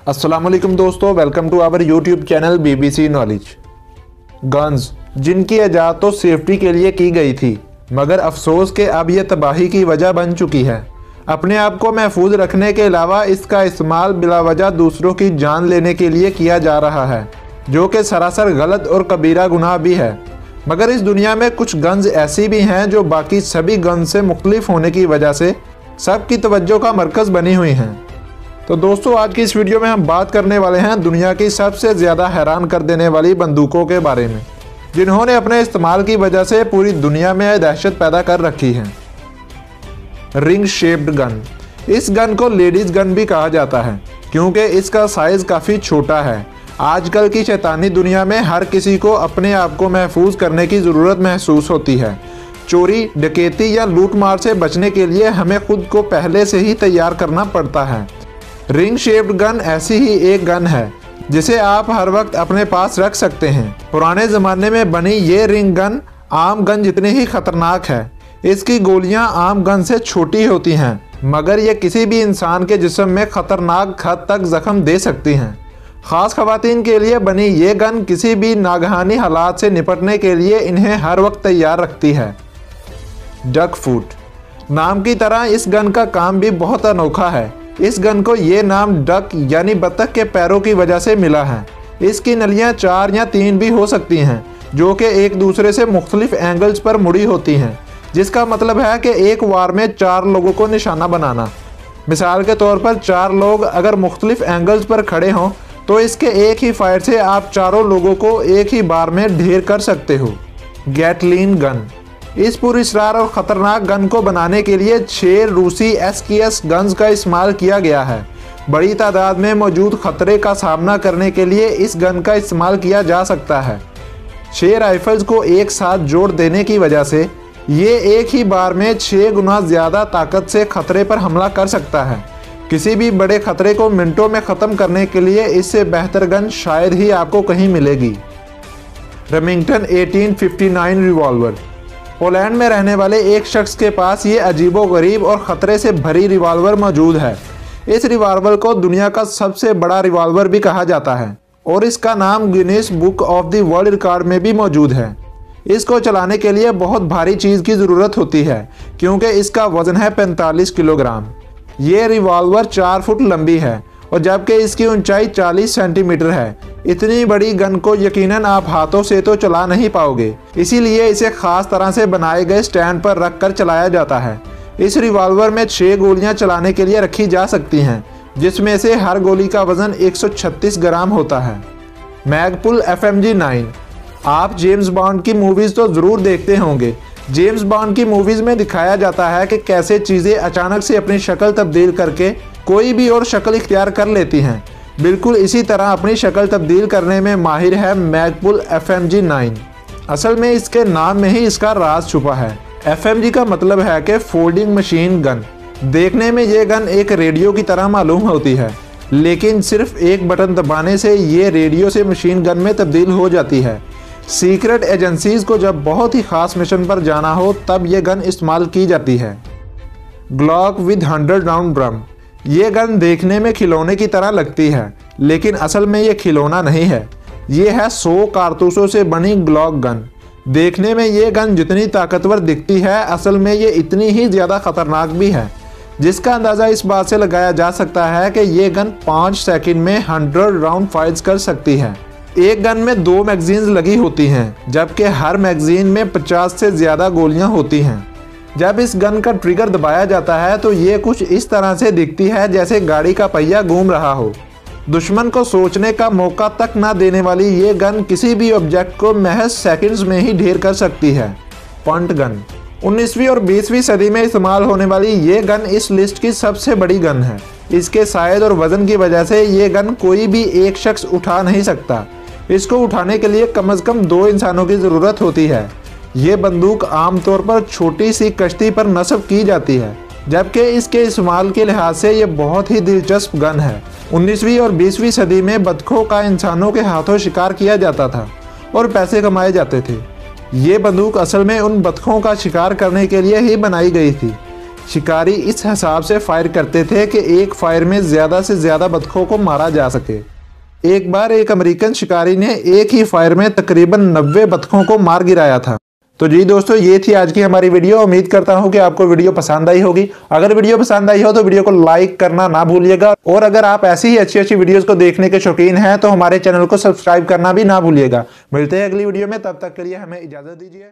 अस्सलाम वालेकुम दोस्तों, welcome to our YouTube channel BBC knowledge. Guns जिनकी इजाद तो सेफ्टी के लिए की गई थी, मगर अफसोस के अब यह तबाही की वजह बन चुकी है। अपने आप को महफूज रखने के अलावा इसका इस्तेमाल बिलावजह दूसरों की जान लेने के लिए किया जा रहा है, जो कि सरासर गलत और कबीरा गुनाह भी है। मगर इस दुनिया में कुछ गन्स ऐसी भी हैं जो बाकी सभी गन्स से मुख्तलिफ होने की वजह से सबकी तवज्जो का मरकज़ बनी हुई हैं। तो दोस्तों, आज की इस वीडियो में हम बात करने वाले हैं दुनिया की सबसे ज़्यादा हैरान कर देने वाली बंदूकों के बारे में, जिन्होंने अपने इस्तेमाल की वजह से पूरी दुनिया में दहशत पैदा कर रखी है। Ring shaped gun. इस गन को लेडीज़ गन भी कहा जाता है क्योंकि इसका साइज़ काफ़ी छोटा है। आजकल की शैतानी दुनिया में हर किसी को अपने आप को महफूज करने की ज़रूरत महसूस होती है। चोरी, डकैती या लूट मार से बचने के लिए हमें खुद को पहले से ही तैयार करना पड़ता है। रिंग शेप्ड गन ऐसी ही एक गन है जिसे आप हर वक्त अपने पास रख सकते हैं। पुराने ज़माने में बनी ये रिंग गन आम गन जितनी ही ख़तरनाक है। इसकी गोलियां आम गन से छोटी होती हैं, मगर ये किसी भी इंसान के जिस्म में ख़तरनाक हद तक ज़ख्म दे सकती हैं। ख़ास ख़वातीन के लिए बनी ये गन किसी भी नागहानी हालात से निपटने के लिए इन्हें हर वक्त तैयार रखती है। डक फूट। नाम की तरह इस गन का काम भी बहुत अनोखा है। इस गन को ये नाम डक यानी बतख के पैरों की वजह से मिला है। इसकी नलियां 4 या 3 भी हो सकती हैं, जो कि एक दूसरे से मुख्तलिफ एंगल्स पर मुड़ी होती हैं, जिसका मतलब है कि एक वार में 4 लोगों को निशाना बनाना। मिसाल के तौर पर 4 लोग अगर मुख्तलिफ एंगल्स पर खड़े हों तो इसके एक ही फायर से आप चारों लोगों को एक ही बार में ढेर कर सकते हो। गैटलीन गन। इस पुरअसरार और ख़तरनाक गन को बनाने के लिए 6 रूसी SKS गन्स का इस्तेमाल किया गया है। बड़ी तादाद में मौजूद ख़तरे का सामना करने के लिए इस गन का इस्तेमाल किया जा सकता है। 6 राइफल्स को एक साथ जोड़ देने की वजह से ये एक ही बार में 6 गुना ज़्यादा ताकत से ख़तरे पर हमला कर सकता है। किसी भी बड़े ख़तरे को मिनटों में ख़त्म करने के लिए इससे बेहतर गन शायद ही आपको कहीं मिलेगी। Remington 1859 revolver. पोलैंड में रहने वाले एक शख्स के पास ये अजीबोगरीब और ख़तरे से भरी रिवॉल्वर मौजूद है। इस रिवॉल्वर को दुनिया का सबसे बड़ा रिवॉल्वर भी कहा जाता है और इसका नाम Guinness book of the world record में भी मौजूद है। इसको चलाने के लिए बहुत भारी चीज़ की ज़रूरत होती है क्योंकि इसका वज़न है 45 किलोग्राम। ये रिवॉल्वर 4 फुट लंबी है और जबकि इसकी ऊंचाई 40 सेंटीमीटर है। इतनी बड़ी गन को यकीनन आप हाथों से तो चला नहीं पाओगे, इसीलिए इसे ख़ास तरह से बनाए गए स्टैंड पर रख कर चलाया जाता है। इस रिवॉल्वर में 6 गोलियां चलाने के लिए रखी जा सकती हैं, जिसमें से हर गोली का वज़न 136 ग्राम होता है। Magpul FMG 9। आप जेम्स बॉन्ड की मूवीज़ तो ज़रूर देखते होंगे। जेम्स बॉन्ड की मूवीज़ में दिखाया जाता है कि कैसे चीज़ें अचानक से अपनी शक्ल तब्दील करके कोई भी और शक्ल इख्तियार कर लेती हैं। बिल्कुल इसी तरह अपनी शक्ल तब्दील करने में माहिर है मैगपुल FMG 9। असल में इसके नाम में ही इसका राज छुपा है। FMG का मतलब है कि फोल्डिंग मशीन गन। देखने में ये गन एक रेडियो की तरह मालूम होती है, लेकिन सिर्फ एक बटन दबाने से ये रेडियो से मशीन गन में तब्दील हो जाती है। सीक्रेट एजेंसीज़ को जब बहुत ही ख़ास मिशन पर जाना हो तब ये गन इस्तेमाल की जाती है। Glock with 100 round drum. ये गन देखने में खिलौने की तरह लगती है, लेकिन असल में ये खिलौना नहीं है। ये है 100 कारतूसों से बनी ग्लॉक गन। देखने में ये गन जितनी ताकतवर दिखती है, असल में ये इतनी ही ज़्यादा ख़तरनाक भी है, जिसका अंदाज़ा इस बात से लगाया जा सकता है कि ये गन 5 सेकंड में 100 राउंड फायर्स कर सकती है। एक गन में 2 मैगजीन्स लगी होती हैं, जबकि हर मैगजीन में 50 से ज़्यादा गोलियां होती हैं। जब इस गन का ट्रिगर दबाया जाता है तो ये कुछ इस तरह से दिखती है जैसे गाड़ी का पहिया घूम रहा हो। दुश्मन को सोचने का मौका तक ना देने वाली ये गन किसी भी ऑब्जेक्ट को महज सेकंड्स में ही ढेर कर सकती है। Point gun. 19वीं और 20वीं सदी में इस्तेमाल होने वाली ये गन इस लिस्ट की सबसे बड़ी गन है। इसके साइज और वज़न की वजह से ये गन कोई भी एक शख्स उठा नहीं सकता। इसको उठाने के लिए कम से कम 2 इंसानों की ज़रूरत होती है। ये बंदूक आमतौर पर छोटी सी कश्ती पर नस्ब की जाती है, जबकि इसके इस्तेमाल के लिहाज से ये बहुत ही दिलचस्प गन है। 19वीं और 20वीं सदी में बतखों का इंसानों के हाथों शिकार किया जाता था और पैसे कमाए जाते थे। ये बंदूक असल में उन बतखों का शिकार करने के लिए ही बनाई गई थी। शिकारी इस हिसाब से फायर करते थे कि एक फायर में ज़्यादा से ज़्यादा बतखों को मारा जा सके। एक बार एक अमेरिकन शिकारी ने एक ही फायर में तकरीबन 90 बतखों को मार गिराया था। तो जी दोस्तों, ये थी आज की हमारी वीडियो। उम्मीद करता हूँ कि आपको वीडियो पसंद आई होगी। अगर वीडियो पसंद आई हो तो वीडियो को लाइक करना ना भूलिएगा, और अगर आप ऐसी ही अच्छी अच्छी वीडियोस को देखने के शौकीन हैं तो हमारे चैनल को सब्सक्राइब करना भी ना भूलिएगा। मिलते हैं अगली वीडियो में, तब तक के लिए हमें इजाजत दीजिए।